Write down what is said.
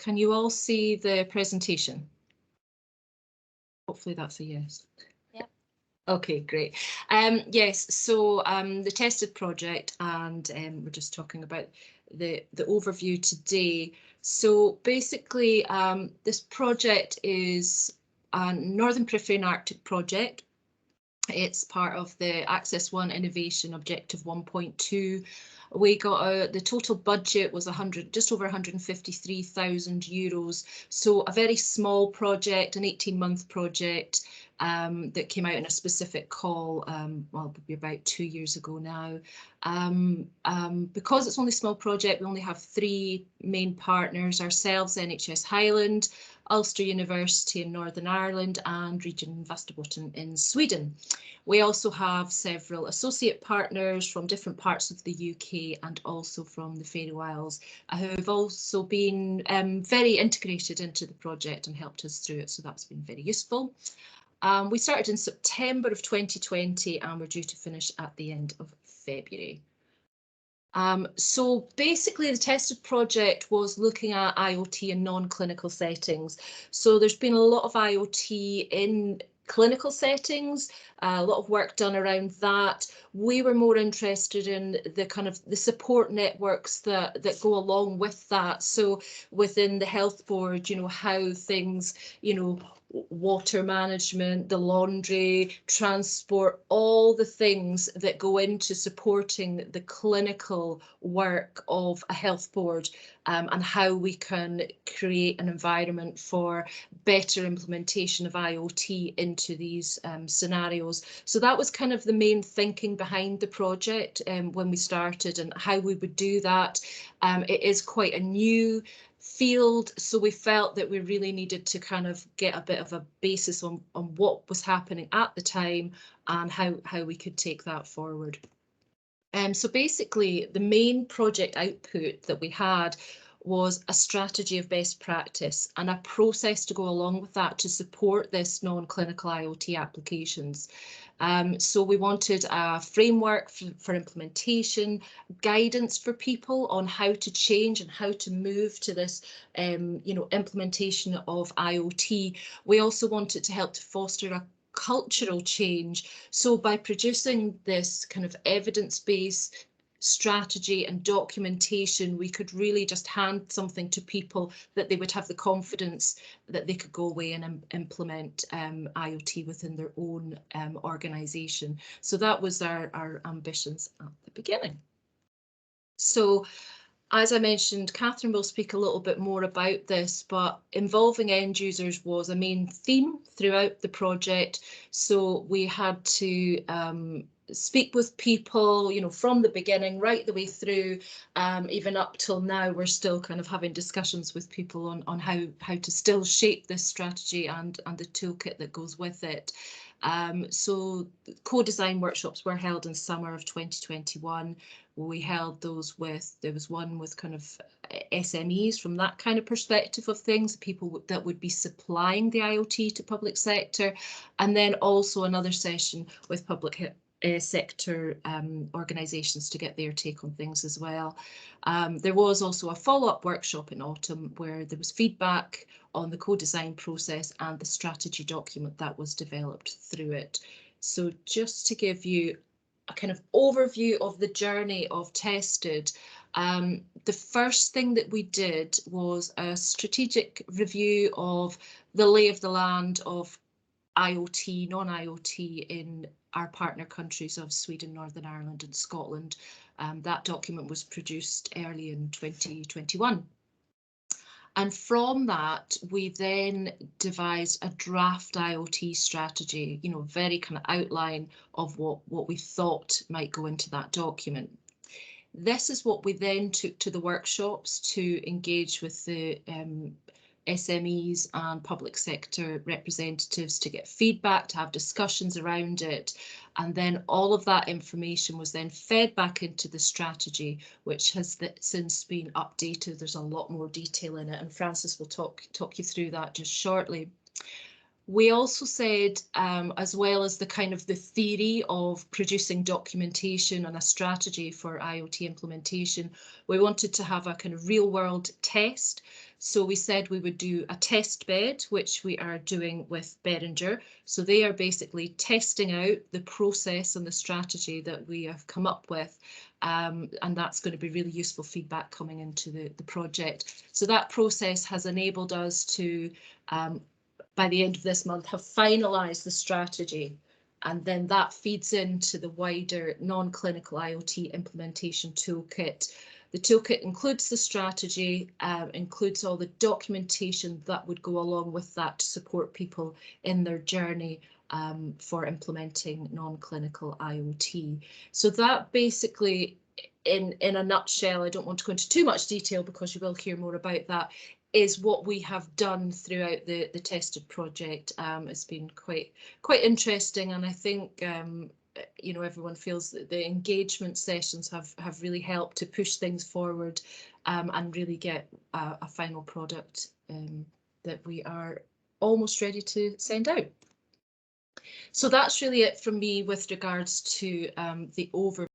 Can you all see the presentation? Hopefully that's a yes. Yep. Okay, great. Yes, so the tested project, and we're just talking about the overview today. So basically, this project is a Northern Periphery and Arctic project. It's part of the Access 1 Innovation Objective 1.2. We got the total budget was just over 153,000 euros. So a very small project, an 18-month project that came out in a specific call, well, it'll be about 2 years ago now. Because it's only a small project, we only have 3 main partners: ourselves, NHS Highland, Ulster University in Northern Ireland, and Region Västerbotten in Sweden. We also have several associate partners from different parts of the UK and also from the Faroe Isles, who have also been very integrated into the project and helped us through it, so that's been very useful. We started in September of 2020 and we're due to finish at the end of February. So basically the tested project was looking at IoT in non-clinical settings. So there's been a lot of IoT in clinical settings, a lot of work done around that. We were more interested in the kind of the support networks that go along with that. So within the health board, you know, how things, you know, water management, the laundry, transport, all the things that go into supporting the clinical work of a health board, and how we can create an environment for better implementation of IoT into these scenarios. So that was kind of the main thinking behind the project when we started, and how we would do that. It is quite a new field, so we felt that we really needed to kind of get a bit of a basis on what was happening at the time and how we could take that forward. So basically the main project output that we had was a strategy of best practice and a process to go along with that to support this non-clinical IoT applications. So we wanted a framework for implementation, guidance for people on how to change and how to move to this you know, implementation of IoT. We also wanted to help to foster a cultural change. So by producing this kind of evidence-based strategy and documentation, we could really just hand something to people that they would have the confidence that they could go away and implement IoT within their own organisation. So that was our ambitions at the beginning. So as I mentioned, Catherine will speak a little bit more about this, but involving end users was a main theme throughout the project. So we had to speak with people, you know, from the beginning right the way through, even up till now. We're still kind of having discussions with people on how to still shape this strategy and the toolkit that goes with it. So co-design workshops were held in summer of 2021. We held those with, there was one with kind of SMEs from that kind of perspective of things, people that would be supplying the IoT to public sector, and then also another session with public sector organisations to get their take on things as well. There was also a follow-up workshop in autumn where there was feedback on the co-design process and the strategy document that was developed through it. So just to give you a kind of overview of the journey of tested, the first thing that we did was a strategic review of the lay of the land of IoT, non-IoT in our partner countries of Sweden, Northern Ireland and Scotland. That document was produced early in 2021. And from that, we then devised a draft IoT strategy, you know, very kind of outline of what we thought might go into that document. This is what we then took to the workshops to engage with the SMEs and public sector representatives to get feedback, to have discussions around it. And then all of that information was then fed back into the strategy, which has since been updated. There's a lot more detail in it, and Francis will talk you through that just shortly. We also said, as well as the kind of the theory of producing documentation and a strategy for IoT implementation, we wanted to have a kind of real world test. So we said we would do a test bed, which we are doing with Behringer. So they are basically testing out the process and the strategy that we have come up with. And that's going to be really useful feedback coming into the project. So that process has enabled us to, by the end of this month, have finalised the strategy. And then that feeds into the wider non-clinical IoT implementation toolkit. The toolkit includes the strategy, includes all the documentation that would go along with that to support people in their journey for implementing non-clinical IoT. So that basically, in a nutshell, I don't want to go into too much detail because you will hear more about that, is what we have done throughout the tested project. It's been quite interesting, and I think you know, everyone feels that the engagement sessions have really helped to push things forward and really get a final product that we are almost ready to send out. So that's really it from me with regards to the overview.